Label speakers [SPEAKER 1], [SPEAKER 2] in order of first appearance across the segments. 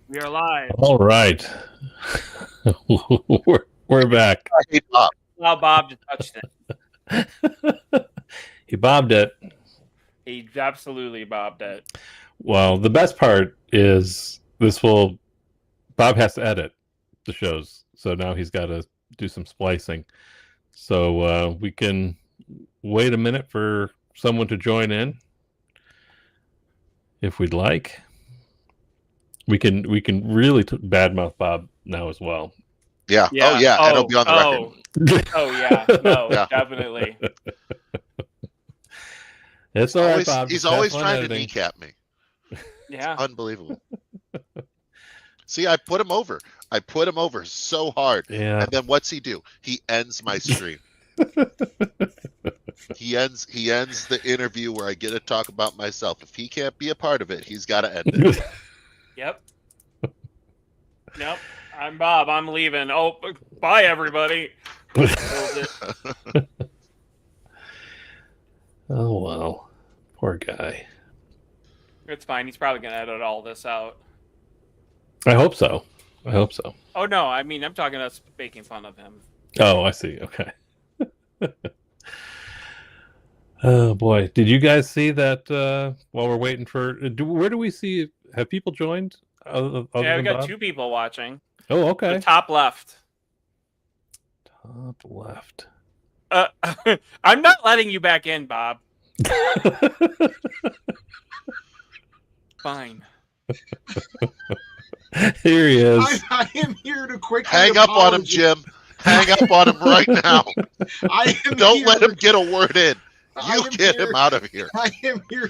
[SPEAKER 1] We are live.
[SPEAKER 2] All right. we're back.
[SPEAKER 3] I hate Bob.
[SPEAKER 1] Allow Bob to touch it.
[SPEAKER 2] He bobbed it.
[SPEAKER 1] He absolutely bobbed it.
[SPEAKER 2] Well, the best part is Bob has to edit the shows. So now he's got to do some splicing. So we can wait a minute for someone to join in if we'd like. We can really badmouth Bob now as well.
[SPEAKER 3] Yeah. Oh, yeah. And it'll be on the record.
[SPEAKER 1] Oh, yeah. No,
[SPEAKER 3] Yeah.
[SPEAKER 1] definitely.
[SPEAKER 2] It's all right, Bob.
[SPEAKER 3] He's
[SPEAKER 2] Just
[SPEAKER 3] always
[SPEAKER 2] have fun
[SPEAKER 3] trying
[SPEAKER 2] editing.
[SPEAKER 3] to kneecap me.
[SPEAKER 1] Yeah.
[SPEAKER 3] Unbelievable. See, I put him over. I put him over so hard.
[SPEAKER 2] Yeah.
[SPEAKER 3] And then what's he do? He ends my stream. He ends the interview where I get to talk about myself. If he can't be a part of it, he's got to end it.
[SPEAKER 1] Yep. Nope. I'm Bob. I'm leaving. Oh, bye, everybody.
[SPEAKER 2] Oh, well. Poor guy.
[SPEAKER 1] It's fine. He's probably going to edit all this out.
[SPEAKER 2] I hope so.
[SPEAKER 1] Oh, no. I mean, I'm talking about making fun of him.
[SPEAKER 2] Oh, I see. Okay. Oh, boy. Did you guys see that while we're waiting for... where do we see... Have people joined? Other
[SPEAKER 1] Yeah,
[SPEAKER 2] than
[SPEAKER 1] we got
[SPEAKER 2] Bob?
[SPEAKER 1] 2 people watching.
[SPEAKER 2] Oh, okay.
[SPEAKER 1] The top left.
[SPEAKER 2] Top left.
[SPEAKER 1] I'm not letting you back in, Bob. Fine.
[SPEAKER 2] Here he is.
[SPEAKER 4] I am here to quickly
[SPEAKER 3] Hang up on him, Jim. Hang up on him right now. Don't let him get a word in. You get him out of here.
[SPEAKER 4] I am here.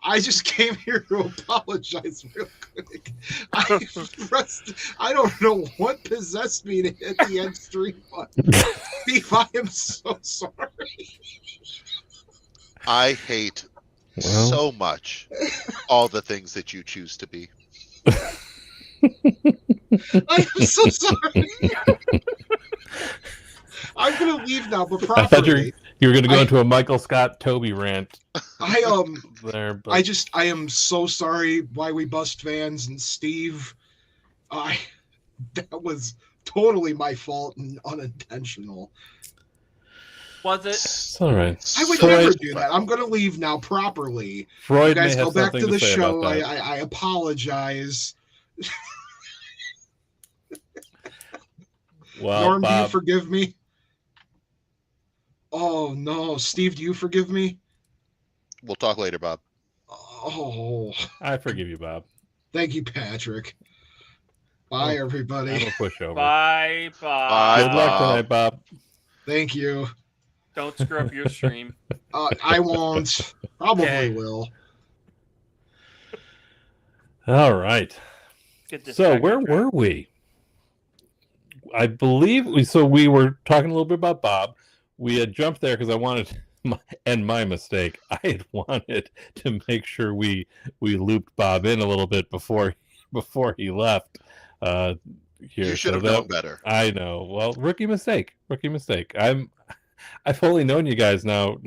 [SPEAKER 4] I just came here to apologize real quick. I don't know what possessed me to hit the end stream button. Steve, I am so sorry.
[SPEAKER 3] I hate so much all the things that you choose to be.
[SPEAKER 4] I am so sorry. I'm gonna leave now, but
[SPEAKER 2] I thought
[SPEAKER 4] properly.
[SPEAKER 2] you were going to go into a Michael Scott Toby rant.
[SPEAKER 4] I
[SPEAKER 2] But...
[SPEAKER 4] am so sorry why we bust fans and Steve. That was totally my fault and unintentional.
[SPEAKER 1] Was it?
[SPEAKER 2] It's all right.
[SPEAKER 4] I would never do that. I'm going to leave now properly.
[SPEAKER 2] Freud
[SPEAKER 4] You guys
[SPEAKER 2] may
[SPEAKER 4] go
[SPEAKER 2] have
[SPEAKER 4] back
[SPEAKER 2] something
[SPEAKER 4] to the
[SPEAKER 2] say
[SPEAKER 4] show.
[SPEAKER 2] about that.
[SPEAKER 4] I apologize.
[SPEAKER 2] Well,
[SPEAKER 4] Norm, do you
[SPEAKER 2] Bob,
[SPEAKER 4] forgive me? Oh, no. Steve, do you forgive me?
[SPEAKER 3] We'll talk later, Bob.
[SPEAKER 4] Oh,
[SPEAKER 2] I forgive you, Bob.
[SPEAKER 4] thank you, Patrick. Bye, everybody.
[SPEAKER 2] I'm a pushover.
[SPEAKER 1] Bye, Bob.
[SPEAKER 3] Bye,
[SPEAKER 2] Good luck
[SPEAKER 3] Bob.
[SPEAKER 2] tonight, Bob.
[SPEAKER 4] Thank you.
[SPEAKER 1] Don't screw up your stream.
[SPEAKER 4] I won't. Probably
[SPEAKER 1] Okay.
[SPEAKER 4] will.
[SPEAKER 2] All right.
[SPEAKER 1] Get this
[SPEAKER 2] So
[SPEAKER 1] back
[SPEAKER 2] where
[SPEAKER 1] on track.
[SPEAKER 2] were we? I believe we were talking a little bit about Bob. We had jumped there because I wanted, my mistake, I had wanted to make sure we looped Bob in a little bit before he left. Here.
[SPEAKER 3] You should have
[SPEAKER 2] So
[SPEAKER 3] known better.
[SPEAKER 2] I know. Well, rookie mistake. I've only known you guys now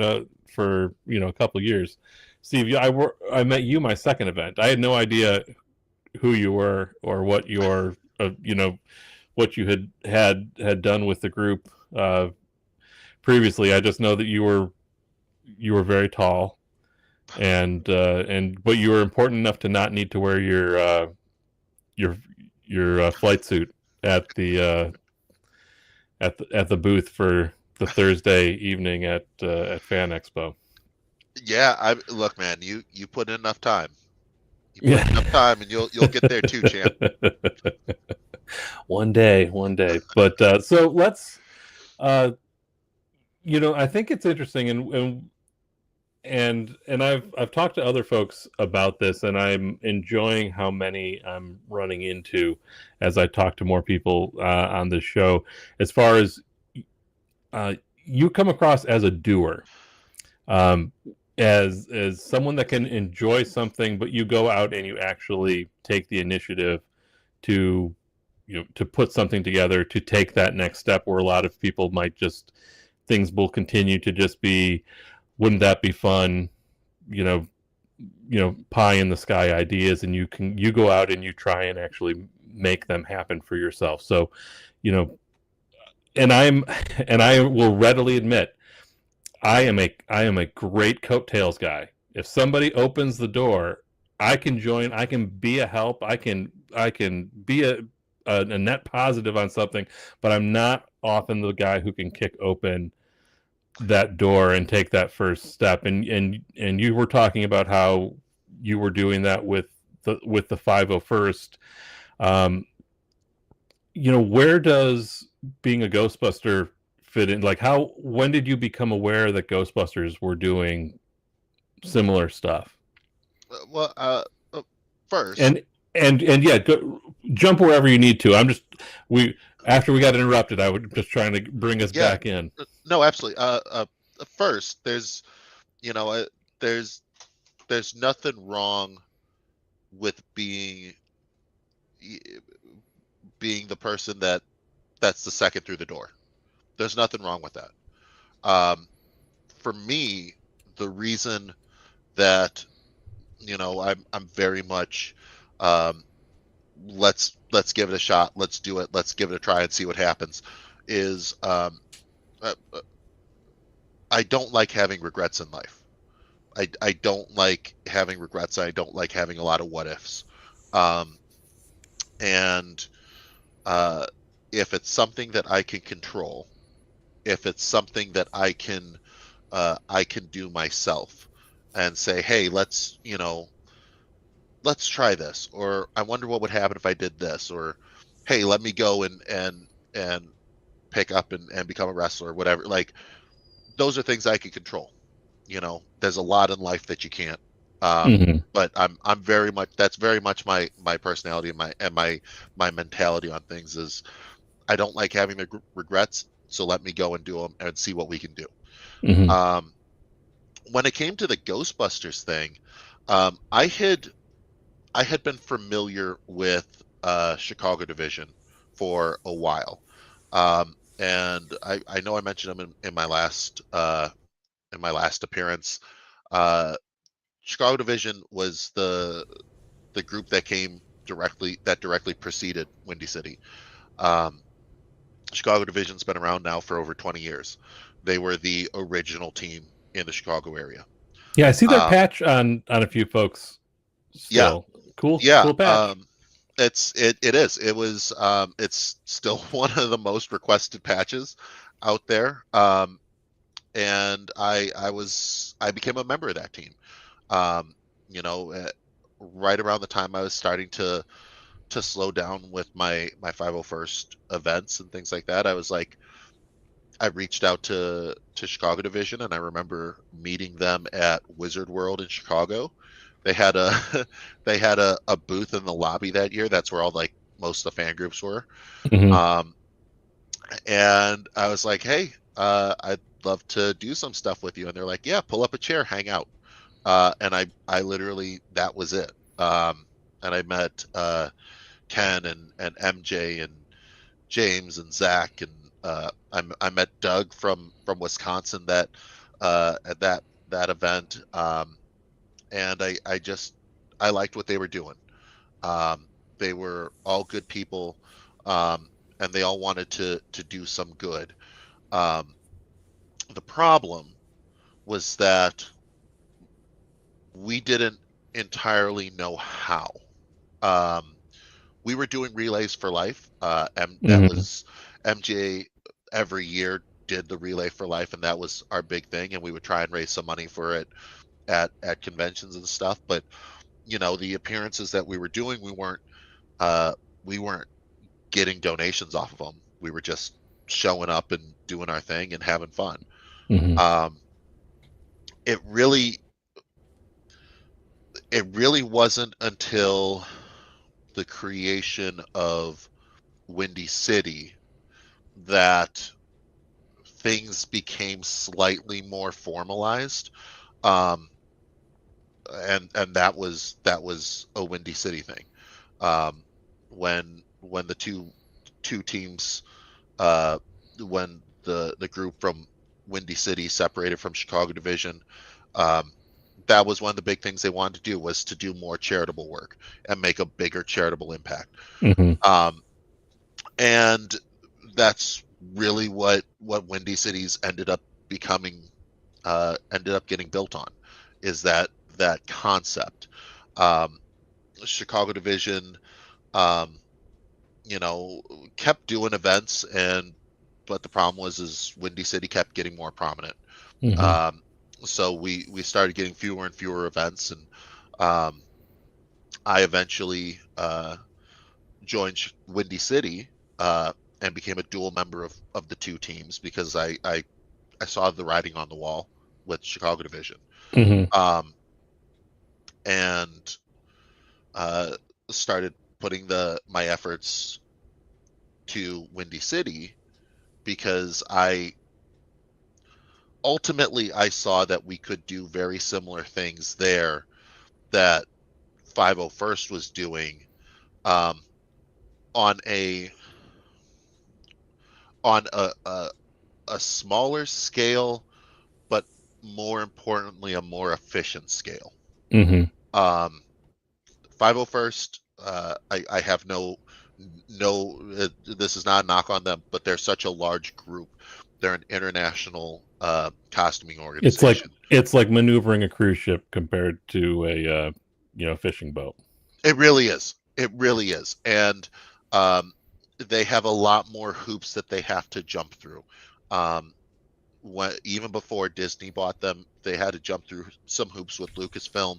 [SPEAKER 2] for a couple of years. Steve, I met you my second event. I had no idea who you were or what your what you had done with the group previously. I just know that you were very tall, and but you were important enough to not need to wear your flight suit at the booth for the Thursday evening at Fan Expo.
[SPEAKER 3] Yeah, look, man. You put in enough time. You put enough time, and you'll get there too, champ.
[SPEAKER 2] One day. But so let's, I think it's interesting, and I've talked to other folks about this, and I'm enjoying how many I'm running into as I talk to more people on this show. As far as you come across as a doer, as someone that can enjoy something, but you go out and you actually take the initiative to put something together, to take that next step, where a lot of people might things will continue to just be wouldn't that be fun? You know, pie in the sky ideas, and you go out and you try and actually make them happen for yourself. So, and I will readily admit, I am a great coattails guy. If somebody opens the door, I can join. I can be a help. I can be a net positive on something, but I'm not often the guy who can kick open that door and take that first step. And you were talking about how you were doing that with the 501st. Where does being a Ghostbuster fit in? Like, when did you become aware that Ghostbusters were doing similar stuff?
[SPEAKER 3] First,
[SPEAKER 2] and yeah, jump wherever you need to. After we got interrupted, I was just trying to bring us back in.
[SPEAKER 3] No, absolutely. First, there's nothing wrong with being the person that's the second through the door. There's nothing wrong with that. For me, the reason that I'm very much let's give it a shot, let's do it, let's give it a try and see what happens, is I don't like having regrets in life. I don't like having regrets. I don't like having a lot of what ifs. And if it's something that I can control, if it's something that I can do myself, and say, hey, let's try this, or I wonder what would happen if I did this, or hey, let me go and pick up and become a wrestler, or whatever. Like, those are things I can control. There's a lot in life that you can't. But I'm very much, that's very much my personality and my mentality on things is I don't like having the regrets. So let me go and do them and see what we can do. When it came to the Ghostbusters thing, I had been familiar with Chicago Division for a while, and I know I mentioned them in my last appearance. Chicago Division was the group that directly preceded Windy City. Chicago Division's been around now for over 20 years. They were the original team in the Chicago area.
[SPEAKER 2] Yeah, I see their patch on a few folks still.
[SPEAKER 3] Yeah.
[SPEAKER 2] Cool.
[SPEAKER 3] Yeah.
[SPEAKER 2] Cool patch.
[SPEAKER 3] It's still one of the most requested patches out there. And I became a member of that team. Right around the time I was starting to slow down with my 501st events and things like that, I reached out to Chicago Division, and I remember meeting them at Wizard World in Chicago. They had a booth in the lobby that year. That's where all most of the fan groups were. And I was like, hey, I'd love to do some stuff with you. And they're like, yeah, pull up a chair, hang out. And I literally, that was it. And I met Ken and MJ and James and Zach, and I met Doug from Wisconsin at that event. And I liked what they were doing. They were all good people, and they all wanted to do some good. The problem was that we didn't entirely know how. We were doing relays for life. That was MJ every year did the relay for life, and that was our big thing. And we would try and raise some money for it at conventions and stuff. But the appearances that we were doing, we weren't getting donations off of them. We were just showing up and doing our thing and having fun. It really wasn't until the creation of Windy City that things became slightly more formalized. And that was a Windy City thing. When the two teams, when the group from Windy City separated from Chicago Division, that was one of the big things they wanted to do, was to do more charitable work and make a bigger charitable impact. And that's really what Windy City's ended up becoming, ended up getting built on, is that concept. Chicago Division, kept doing events, but the problem is Windy City kept getting more prominent. So we started getting fewer and fewer events, and I eventually joined Windy City and became a dual member of the two teams, because I saw the writing on the wall with Chicago Division. And started putting my efforts to Windy City, because ultimately I saw that we could do very similar things there that 501st was doing, on a smaller scale, but more importantly a more efficient scale. 501st, I have no, this is not a knock on them, but they're such a large group. They're an international costuming organization.
[SPEAKER 2] It's like maneuvering a cruise ship compared to a fishing boat.
[SPEAKER 3] It really is. And they have a lot more hoops that they have to jump through. Even before Disney bought them, they had to jump through some hoops with Lucasfilm.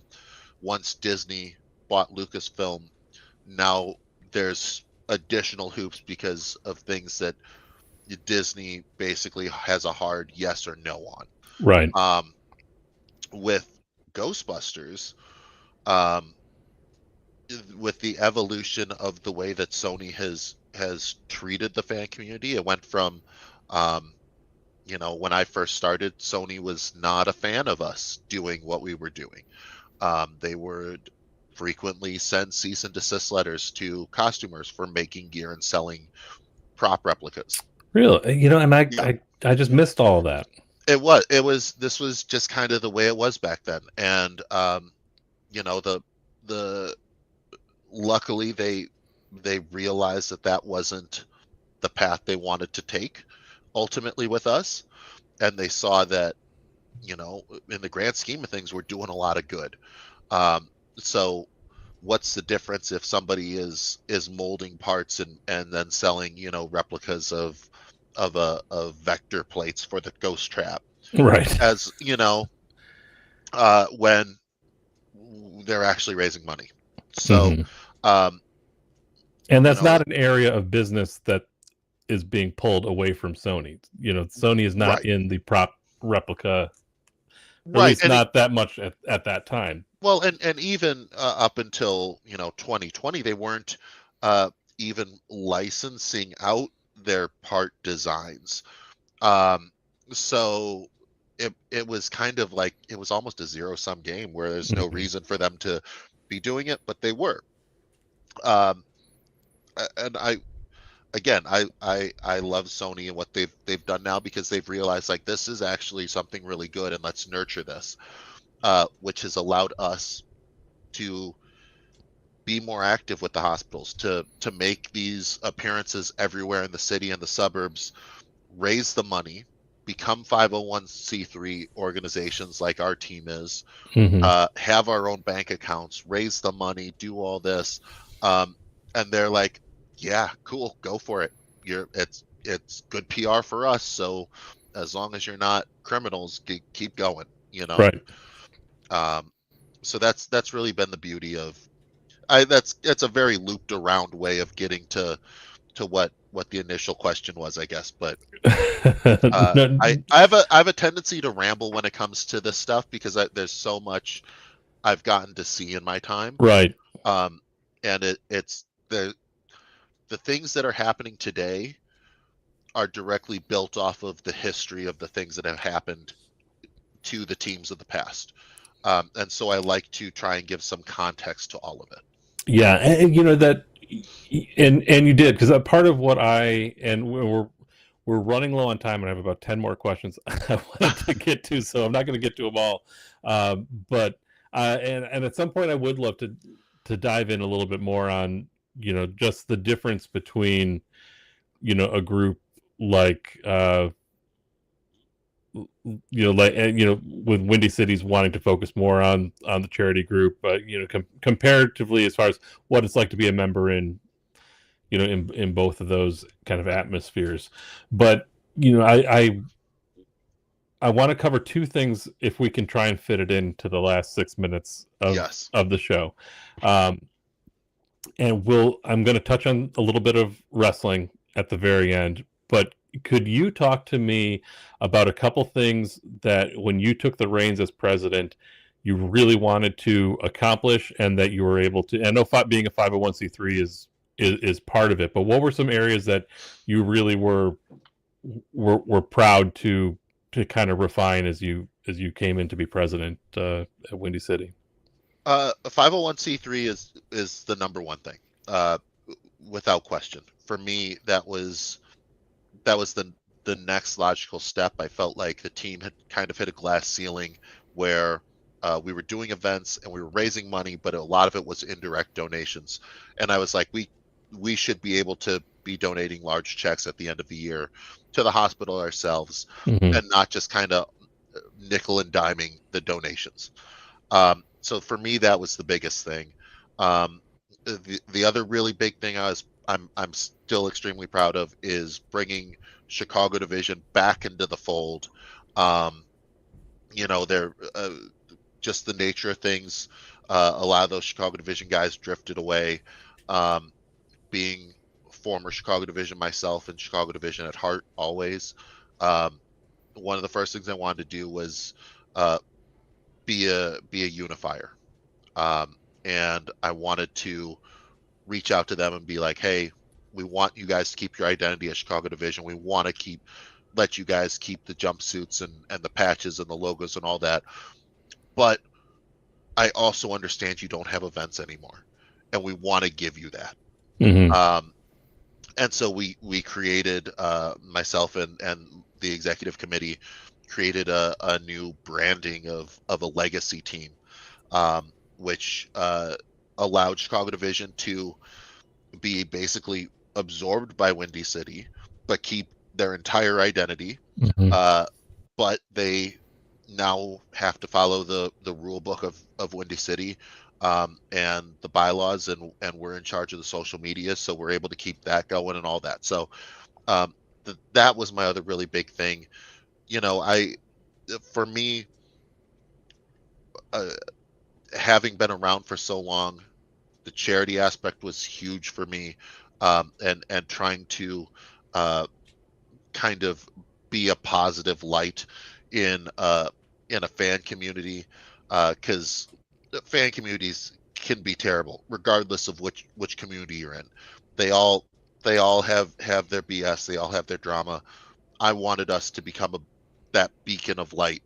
[SPEAKER 3] Once Disney bought Lucasfilm, now there's additional hoops because of things that Disney basically has a hard yes or no on.
[SPEAKER 2] Right.
[SPEAKER 3] With Ghostbusters, with the evolution of the way that Sony has treated the fan community, it went from, when I first started, Sony was not a fan of us doing what we were doing. They would frequently send cease and desist letters to costumers for making gear and selling prop replicas.
[SPEAKER 2] Really? And I just missed all of that.
[SPEAKER 3] This was just kind of the way it was back then. And, luckily they realized that wasn't the path they wanted to take ultimately with us. And they saw that, in the grand scheme of things, we're doing a lot of good. So what's the difference if somebody is molding parts and then selling, replicas of vector plates for the ghost trap,
[SPEAKER 2] right?
[SPEAKER 3] As when they're actually raising money. So,
[SPEAKER 2] and that's not an area of business that is being pulled away from Sony. Sony is not in the prop replica, at least not that much at that time.
[SPEAKER 3] Well, and even up until 2020, they weren't even licensing out their part designs. So it was kind of like, it was almost a zero-sum game where there's no reason for them to be doing it, but they were. And I love Sony and what they've done now, because they've realized, like, this is actually something really good, and let's nurture this, which has allowed us to be more active with the hospitals, to make these appearances everywhere in the city and the suburbs, raise the money, become 501c3 organizations like our team is, have our own bank accounts, raise the money, do all this, and they're like, yeah, cool, go for it. It's good PR for us, so as long as you're not criminals, keep going,
[SPEAKER 2] Right.
[SPEAKER 3] So that's really been the beauty of, it's a very looped around way of getting to what the initial question was, I guess. But I have a tendency to ramble when it comes to this stuff, because there's so much I've gotten to see in my time.
[SPEAKER 2] Right.
[SPEAKER 3] And it's the things that are happening today are directly built off of the history of the things that have happened to the teams of the past. And so I like to try and give some context to all of it.
[SPEAKER 2] Yeah, and that, and you did, because part of what we're we're running low on time, and I have about 10 more questions I wanted to get to, so I'm not going to get to them all. But and at some point, I would love to dive in a little bit more on, just the difference between, a group like, with Windy City's wanting to focus more on the charity group, but comparatively, as far as what it's like to be a member in, in both of those kind of atmospheres. But I want to cover two things if we can try and fit it into the last 6 minutes of the show. And I'm going to touch on a little bit of wrestling at the very end, but could you talk to me about a couple things that when you took the reins as president, you really wanted to accomplish and that you were able to? I know being a 501c3 is part of it, but what were some areas that you really were proud to kind of refine as you came in to be president at Windy City?
[SPEAKER 3] A 501c3 is the number one thing, without question. For me, that was the next logical step. I felt like the team had kind of hit a glass ceiling where we were doing events and we were raising money, but a lot of it was indirect donations. And I was like, we should be able to be donating large checks at the end of the year to the hospital ourselves,
[SPEAKER 2] Mm-hmm.
[SPEAKER 3] and not just kind of nickel and diming the donations. So for me, that was the biggest thing. The other really big thing I'm still extremely proud of is bringing Chicago Division back into the fold. They're just the nature of things. A lot of those Chicago Division guys drifted away. Being former Chicago Division myself and Chicago Division at heart always, one of the first things I wanted to do was be a unifier, and I wanted to reach out to them and be like, hey, we want you guys to keep your identity as Chicago Division. We want to let you guys keep the jumpsuits and the patches and the logos and all that, but I also understand you don't have events anymore, and we want to give you that.
[SPEAKER 2] Mm-hmm.
[SPEAKER 3] And so we created, myself and the executive committee created a new branding of a legacy team, which allowed Chicago Division to be basically absorbed by Windy City, but keep their entire identity.
[SPEAKER 2] Mm-hmm.
[SPEAKER 3] But they now have to follow the rule book of Windy City, and the bylaws, and we're in charge of the social media, so we're able to keep that going and all that. So that was my other really big thing. For me, having been around for so long, the charity aspect was huge for me, and trying to kind of be a positive light in a fan community, because fan communities can be terrible regardless of which community you're in. They all have their BS, they all have their drama. I wanted us to become that beacon of light,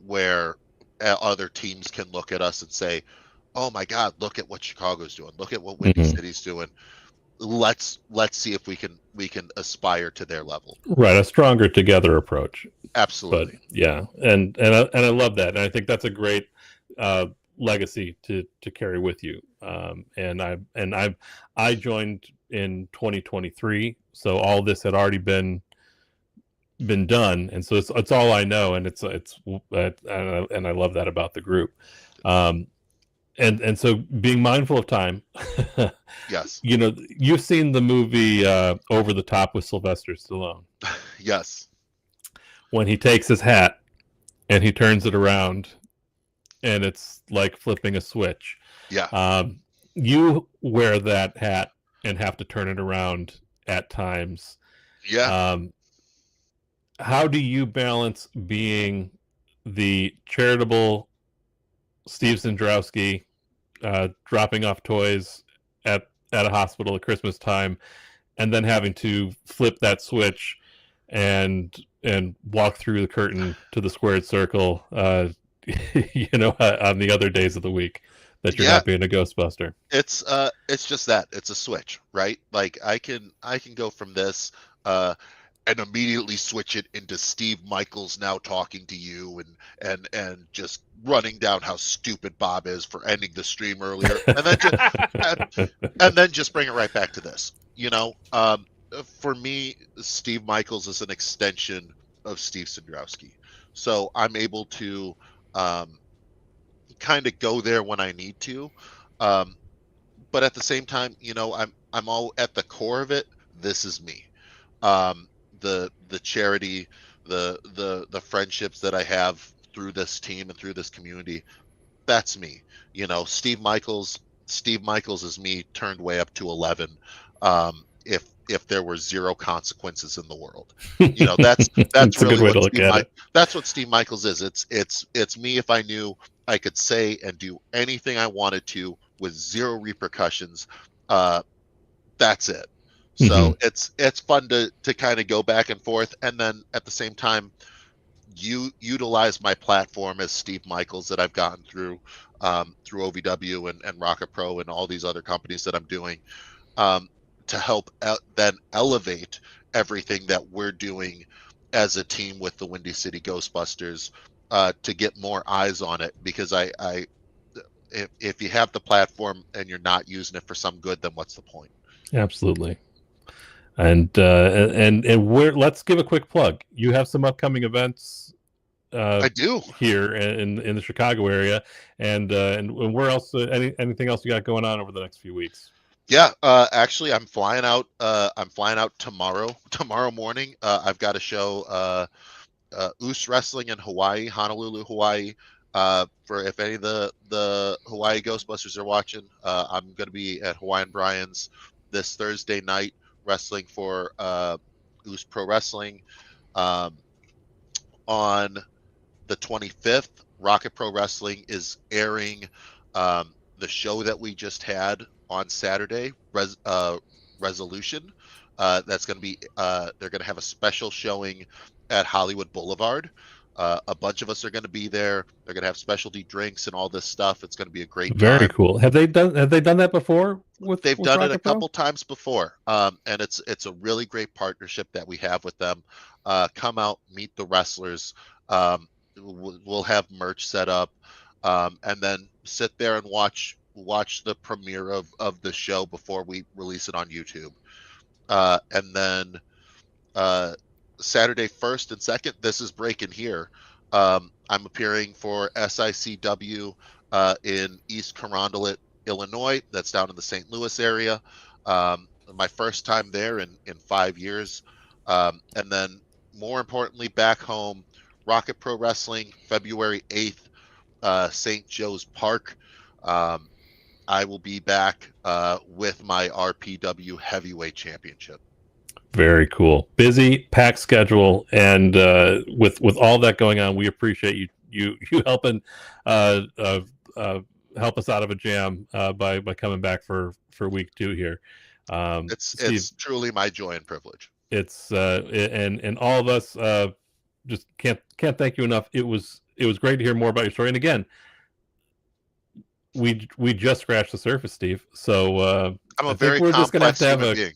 [SPEAKER 3] where other teams can look at us and say, oh my God, look at what Chicago's doing, look at what Windy
[SPEAKER 2] Mm-hmm.
[SPEAKER 3] City's doing. Let's see if we can aspire to their level.
[SPEAKER 2] Right, a stronger together approach.
[SPEAKER 3] Absolutely.
[SPEAKER 2] But yeah, and I love that, and I think that's a great legacy to carry with you. And I joined in 2023, so all this had already been done, and so it's all I know, and it's and I love that about the group. And so being mindful of time.
[SPEAKER 3] Yes.
[SPEAKER 2] You've seen the movie Over the Top with Sylvester Stallone.
[SPEAKER 3] Yes.
[SPEAKER 2] When he takes his hat and he turns it around, and it's like flipping a switch.
[SPEAKER 3] Yeah.
[SPEAKER 2] You wear that hat and have to turn it around at times.
[SPEAKER 3] Yeah.
[SPEAKER 2] How do you balance being the charitable Steve Szyndrowski, dropping off toys at a hospital at Christmas time, and then having to flip that switch and walk through the curtain to the squared circle, on the other days of the week that you're not being a Ghostbuster?
[SPEAKER 3] It's just that it's a switch, right? Like I can go from this and immediately switch it into Steve Michaels now talking to you and just running down how stupid Bob is for ending the stream earlier, and then just bring it right back to this. For me, Steve Michaels is an extension of Steve Szyndrowski, so I'm able to kind of go there when I need to, but at the same time, I'm all at the core of it. This is me. The charity, the friendships that I have through this team and through this community, that's me. Steve Michaels is me turned way up to 11. If there were zero consequences in the world, that's
[SPEAKER 2] That's a
[SPEAKER 3] really
[SPEAKER 2] good way to look at it.
[SPEAKER 3] That's what Steve Michaels is. It's me if I knew I could say and do anything I wanted to with zero repercussions. That's it. So it's fun to kind of go back and forth, and then at the same time, utilize my platform as Steve Michaels that I've gotten through OVW and Rocket Pro and all these other companies that I'm doing, to help then elevate everything that we're doing as a team with the Windy City Ghostbusters, to get more eyes on it. Because if you have the platform and you're not using it for some good, then what's the point?
[SPEAKER 2] Absolutely. And let's give a quick plug. You have some upcoming events.
[SPEAKER 3] I do
[SPEAKER 2] here in the Chicago area, and where else? Anything else you got going on over the next few weeks?
[SPEAKER 3] Yeah, actually, I'm flying out. I'm flying out tomorrow morning. I've got a show, Oos Wrestling in Hawaii, Honolulu, Hawaii. For if any of the Hawaii Ghostbusters are watching, I'm going to be at Hawaiian Brian's this Thursday night, wrestling for Oos Pro Wrestling. On the 25th, Rocket Pro Wrestling is airing the show that we just had on Saturday, Resolution. That's going to be they're going to have a special showing at Hollywood Boulevard. A bunch of us are going to be there. They're going to have specialty drinks and all this stuff. It's going to be a great
[SPEAKER 2] Very
[SPEAKER 3] time.
[SPEAKER 2] cool. Have they done that before?
[SPEAKER 3] They've done
[SPEAKER 2] Rocket
[SPEAKER 3] it a
[SPEAKER 2] Pro?
[SPEAKER 3] couple times before, and it's a really great partnership that we have with them. Come out, meet the wrestlers. We'll have merch set up, and then sit there and watch the premiere of the show before we release it on YouTube. And then Saturday 1st and 2nd, this is breaking here. I'm appearing for SICW in East Carondelet, Illinois. That's down in the St. Louis area. My first time there in 5 years. And then more importantly, back home, Rocket Pro Wrestling, February 8th, St. Joe's Park. I will be back with my RPW Heavyweight Championship.
[SPEAKER 2] Very cool. Busy, packed schedule, and with all that going on, we appreciate you helping help us out of a jam by coming back for week 2 here.
[SPEAKER 3] It's truly my joy and privilege.
[SPEAKER 2] It's and all of us just can't thank you enough. It was great to hear more about your story. And again, we just scratched the surface, Steve. So
[SPEAKER 3] I'm a very complex human being.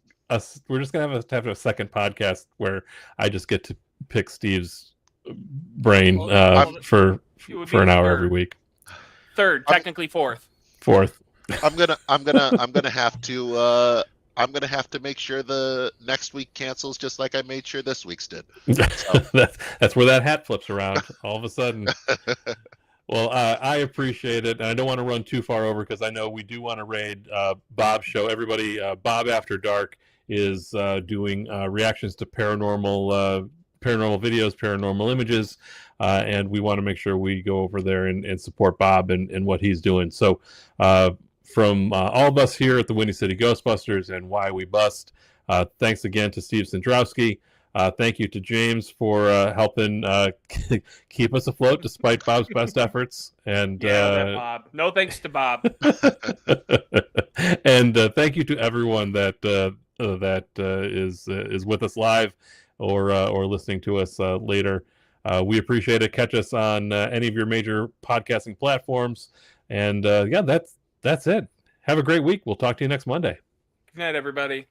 [SPEAKER 2] We're just gonna have to have a second podcast where I just get to pick Steve's brain for an hour every week.
[SPEAKER 1] Third, technically fourth.
[SPEAKER 3] I'm gonna have to make sure the next week cancels just like I made sure this week's did. So.
[SPEAKER 2] That's where that hat flips around all of a sudden. Well, I appreciate it, and I don't want to run too far over because I know we do want to raid Bob's show. Everybody, Bob After Dark is doing reactions to paranormal videos, paranormal images, and we want to make sure we go over there and support Bob and what he's doing. So from all of us here at the Windy City Ghostbusters and Why We Bust, thanks again to Steve Szyndrowski. Thank you to James for helping keep us afloat despite Bob's best efforts. And
[SPEAKER 1] Bob. No thanks to Bob.
[SPEAKER 2] And thank you to everyone that is with us live or listening to us later. We appreciate it. Catch us on any of your major podcasting platforms. And that's it. Have a great week. We'll talk to you next Monday.
[SPEAKER 1] Good night, everybody.